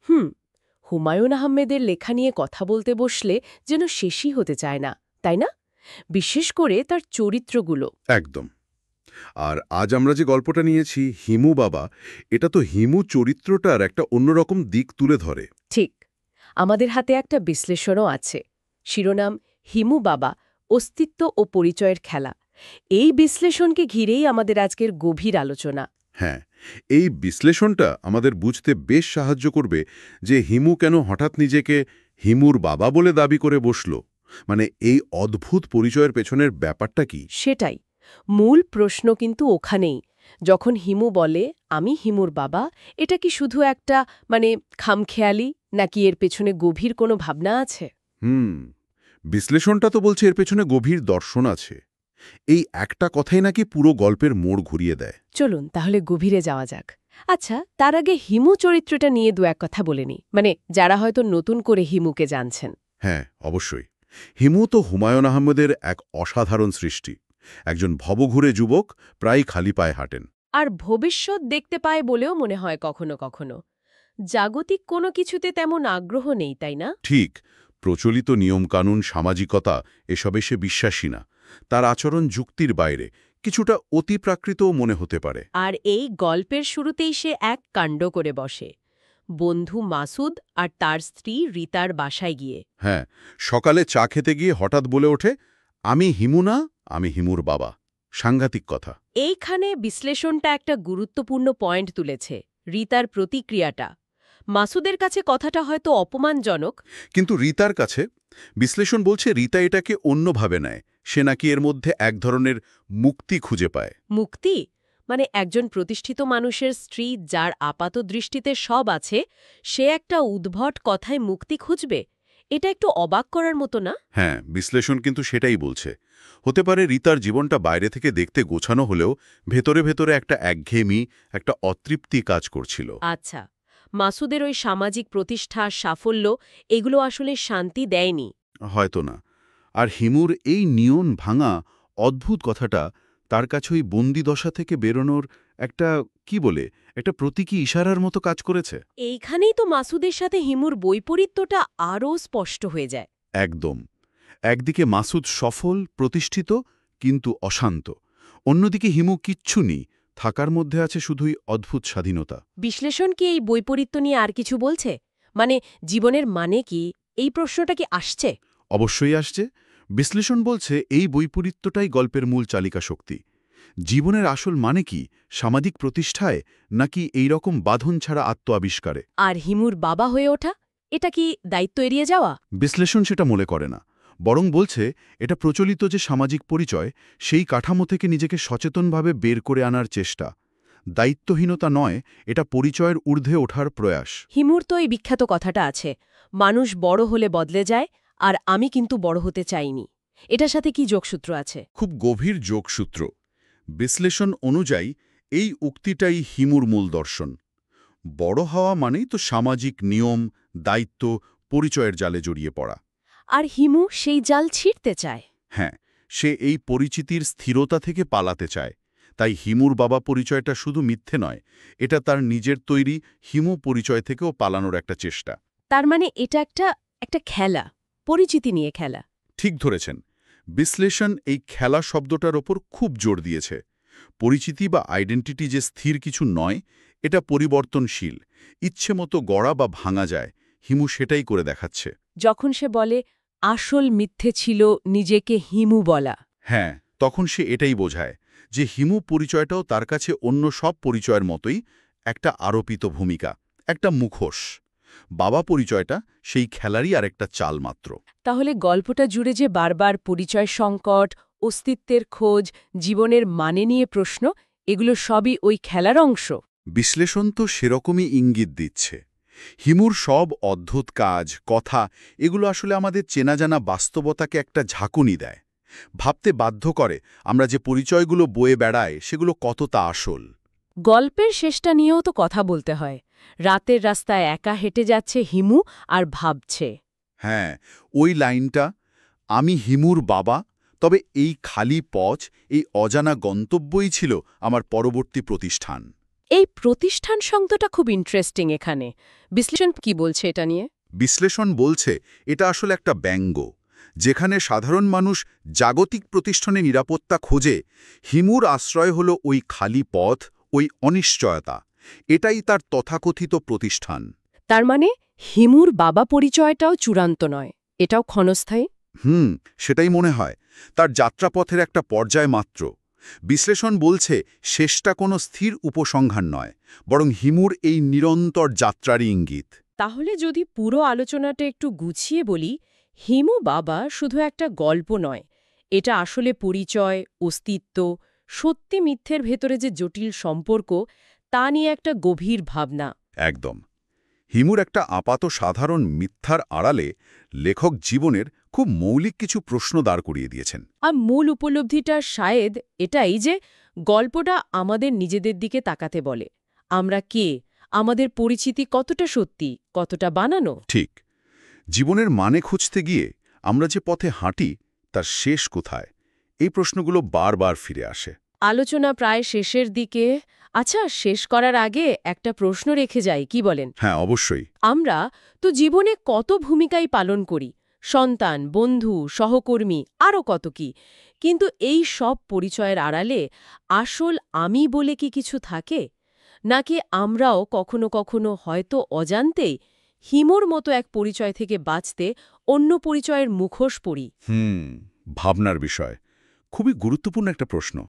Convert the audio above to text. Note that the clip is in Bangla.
হুম। হুমায়ুন আহমেদের লেখা নিয়ে কথা বলতে বসলে যেন শেষই হতে চায় না, তাই না? বিশেষ করে তার চরিত্রগুলো। একদম। আর আজ আমরা যে গল্পটা নিয়েছি হিমু বাবা, এটা তো হিমু চরিত্রটার একটা অন্যরকম দিক তুলে ধরে। ঠিক। আমাদের হাতে একটা বিশ্লেষণও আছে। শিরোনাম হিমু বাবা, অস্তিত্ব ও পরিচয়ের খেলা। এই বিশ্লেষণকে ঘিরেই আমাদের আজকের গভীর আলোচনা। হ্যাঁ, এই বিশ্লেষণটা আমাদের বুঝতে বেশ সাহায্য করবে যে হিমু কেন হঠাৎ নিজেকে হিমুর বাবা বলে দাবি করে বসল। মানে এই অদ্ভুত পরিচয়ের পেছনের ব্যাপারটা কি? সেটাই। মূল প্রশ্ন কিন্তু ওখানেই। যখন হিমু বলে আমি হিমুর বাবা, এটা কি শুধু একটা খামখেয়ালি, নাকি এর পেছনে গভীর কোনো ভাবনা আছে? হুম, বিশ্লেষণটা তো বলছে এর পেছনে গভীর দর্শন আছে। এই একটা কথাই নাকি পুরো গল্পের মোড় ঘুরিয়ে দেয়। চলুন তাহলে গভীরে যাওয়া যাক। আচ্ছা, তার আগে হিমু চরিত্রটা নিয়ে দু এক কথা বলে নিই, যারা হয়তো নতুন করে হিমুকে জানছেন। হ্যাঁ, অবশ্যই। হিমু তো হুমায়ুন আহমেদের এক অসাধারণ সৃষ্টি। একজন ভবঘুরে যুবক, প্রায় খালি পায়ে হাঁটেন। আর ভবিষ্যৎ দেখতে পায় বলেও মনে হয় কখনো কখনো। জাগতিক কোনো কিছুতে তেমন আগ্রহ নেই, তাই না? ঠিক, প্রচলিত নিয়মকানুন, সামাজিকতা এসবে সে বিশ্বাসী না। তার আচরণ যুক্তির বাইরে, কিছুটা অতিপ্রাকৃতও মনে হতে পারে। আর এই গল্পের শুরুতেই সে এক কাণ্ড করে বসে, বন্ধু মাসুদ আর তার স্ত্রী রিতার বাসায় গিয়ে। হ্যাঁ, সকালে চা খেতে গিয়ে হঠাৎ বলে ওঠে, আমি হিমু না, আমি হিমুর বাবা। সাংঘাতিক কথা। এইখানে বিশ্লেষণটা একটা গুরুত্বপূর্ণ পয়েন্ট তুলেছে, রিতার প্রতিক্রিয়াটা। মাসুদের কাছে কথাটা হয়তো অপমানজনক। কিন্তু রিতার কাছে, বিশ্লেষণ বলছে রিতা এটাকে অন্যভাবে নেয়। সে নাকি এর মধ্যে এক ধরনের মুক্তি খুঁজে পায়। মুক্তি? একজন প্রতিষ্ঠিত মানুষের স্ত্রী, যার আপাত দৃষ্টিতে সব আছে, সে একটা উদ্ভট কথায় মুক্তি খুঁজবে? এটা একটু অবাক করার মতো না? হ্যাঁ, বিশ্লেষণ কিন্তু সেটাই বলছে। হতে পারে রিতার জীবনটা বাইরে থেকে দেখতে গোছানো হলেও ভেতরে ভেতরে একটা একঘেয়েমি, একটা অতৃপ্তি কাজ করছিল। আচ্ছা, মাসুদের ওই সামাজিক প্রতিষ্ঠা, সাফল্য, এগুলো আসলে শান্তি দেয়নি? হয়তো না। আর হিমুর এই নিয়ন ভাঙা অদ্ভুত কথাটা তার কাছে ওই বন্দিদশা থেকে বেরোনোর একটা, কি বলে, একটা প্রতীকী ইশারার মতো কাজ করেছে। এইখানেই তো মাসুদের সাথে হিমুর বৈপরীত্যটা আরও স্পষ্ট হয়ে যায়। একদম। একদিকে মাসুদ সফল, প্রতিষ্ঠিত, কিন্তু অশান্ত। অন্যদিকে হিমু কিচ্ছু নেই, থাকার মধ্যে আছে শুধুই অদ্ভুত স্বাধীনতা। বিশ্লেষণ কি এই বৈপরীত্য নিয়ে আর কিছু বলছে? জীবনের মানে কি, এই প্রশ্নটা কি আসছে? অবশ্যই আসছে। বিশ্লেষণ বলছে এই বৈপরীত্যটাই গল্পের মূল চালিকা শক্তি। জীবনের আসল মানে কি, সামাজিক প্রতিষ্ঠায়, নাকি এই রকম বাঁধন ছাড়া আত্ম আবিষ্কারে? আর হিমুর বাবা হয়ে ওঠা, এটা কি দায়িত্ব এড়িয়ে যাওয়া? বিশ্লেষণ সেটা মনে করে না, বরং বলছে এটা প্রচলিত যে সামাজিক পরিচয়, সেই কাঠামো থেকে নিজেকে সচেতনভাবে বের করে আনার চেষ্টা। দায়িত্বহীনতা নয়, এটা পরিচয়ের ঊর্ধ্বে ওঠার প্রয়াস। হিমুর তো এই বিখ্যাত কথাটা আছে, মানুষ বড় হলে বদলে যায়, আর আমি কিন্তু বড় হতে চাইনি। এটার সাথে কি যোগসূত্র আছে? খুব গভীর যোগসূত্র। বিশ্লেষণ অনুযায়ী এই উক্তিটাই হিমুর মূল দর্শন। বড় হওয়া মানেই তো সামাজিক নিয়ম, দায়িত্ব, পরিচয়ের জালে জড়িয়ে পড়া। আর হিমু সেই জাল ছিঁড়তে চায়। হ্যাঁ, সে এই পরিচিতির স্থিরতা থেকে পালাতে চায়। তাই হিমুর বাবা পরিচয়টা শুধু মিথ্যে নয়, এটা তার নিজের তৈরি হিমু পরিচয় থেকেও পালানোর একটা চেষ্টা। তার এটা একটা একটা খেলা, পরিচিতি নিয়ে খেলা। ঠিক ধরেছেন। বিশ্লেষণ এই খেলা শব্দটার ওপর খুব জোর দিয়েছে। পরিচিতি বা আইডেন্টিটি যে স্থির কিছু নয়, এটা পরিবর্তনশীল, ইচ্ছে মতো গড়া বা ভাঙা যায়। হিমু সেটাই করে দেখাচ্ছে। যখন সে বলে আসল মিথ্যে ছিল নিজেকে হিমু বলা। হ্যাঁ, তখন সে এটাই বোঝায় যে হিমু পরিচয়টাও তার কাছে অন্য সব পরিচয়ের মতোই একটা আরোপিত ভূমিকা, একটা মুখোশ। বাবা পরিচয়টা সেই খেলারই আরেকটা চাল মাত্র। তাহলে গল্পটা জুড়ে যে বারবার পরিচয় সংকট, অস্তিত্বের খোঁজ, জীবনের মানে নিয়ে প্রশ্ন, এগুলো সবই ওই খেলার অংশ। বিশ্লেষণ তো সেরকমই ইঙ্গিত দিচ্ছে। হিমুর সব অদ্ভুত কাজ, কথা, এগুলো আসলে আমাদের চেনাজানা বাস্তবতাকে একটা ঝাঁকুনি দেয়। ভাবতে বাধ্য করে আমরা যে পরিচয়গুলো বয়ে বেড়াই সেগুলো কতটা আসল। গল্পের শেষটা নিয়েও তো কথা বলতে হয়। রাতের রাস্তায় একা হেঁটে যাচ্ছে হিমু আর ভাবছে। হ্যাঁ, ওই লাইনটা, আমি হিমুর বাবা, তবে এই খালি পথ, এই অজানা গন্তব্যই ছিল আমার পরবর্তী প্রতিষ্ঠান। এই প্রতিষ্ঠান শব্দটা খুব ইন্টারেস্টিং এখানে। বিশ্লেষণ কি বলছে এটা নিয়ে? বিশ্লেষণ বলছে এটা আসলে একটা ব্যঙ্গ, যেখানে সাধারণ মানুষ জাগতিক প্রতিষ্ঠানে নিরাপত্তা খোঁজে, হিমুর আশ্রয় হল ওই খালি পথ, ওই অনিশ্চয়তা। এটাই তার তথাকথিত প্রতিষ্ঠান। তার মানে হিমুর বাবা পরিচয়টাও চূড়ান্ত নয়, এটাও ক্ষণস্থায়ী। সেটাই মনে হয়। তার যাত্রাপথের একটা পর্যায় মাত্র। বিশ্লেষণ বলছে শেষটা কোনো স্থির উপসংহার নয়, বরং হিমুর এই নিরন্তর যাত্রারই ইঙ্গিত। তাহলে যদি পুরো আলোচনাটা একটু গুছিয়ে বলি, হিমু বাবা শুধু একটা গল্প নয়, এটা আসলে পরিচয়, অস্তিত্ব, সত্যি মিথ্যের ভেতরে যে জটিল সম্পর্ক, তা নিয়ে একটা গভীর ভাবনা। একদম। হিমুর একটা আপাত সাধারণ মিথ্যার আড়ালে লেখক জীবনের খুব মৌলিক কিছু প্রশ্ন দাঁড় করিয়ে দিয়েছেন। আর মূল উপলব্ধিটা শায়েদ এটাই যে গল্পটা আমাদের নিজেদের দিকে তাকাতে বলে। আমরা কে, আমাদের পরিচিতি কতটা সত্যি, কতটা বানানো। ঠিক। জীবনের মানে খুঁজতে গিয়ে আমরা যে পথে হাঁটি তার শেষ কোথায়, এই প্রশ্নগুলো বারবার ফিরে আসে। আলোচনা প্রায় শেষের দিকে। আচ্ছা, শেষ করার আগে একটা প্রশ্ন রেখে যাই, কি বলেন? হ্যাঁ, অবশ্যই। আমরা তো জীবনে কত ভূমিকাই পালন করি, সন্তান, বন্ধু, সহকর্মী, আরও কত কি। কিন্তু এই সব পরিচয়ের আড়ালে আসল আমি বলে কি কিছু থাকে? নাকি আমরাও কখনো কখনো হয়তো অজান্তেই হিমুর মতো এক পরিচয় থেকে বাঁচতে অন্য পরিচয়ের মুখোশ পরি? ভাবনার বিষয়। খুবই গুরুত্বপূর্ণ একটা প্রশ্ন।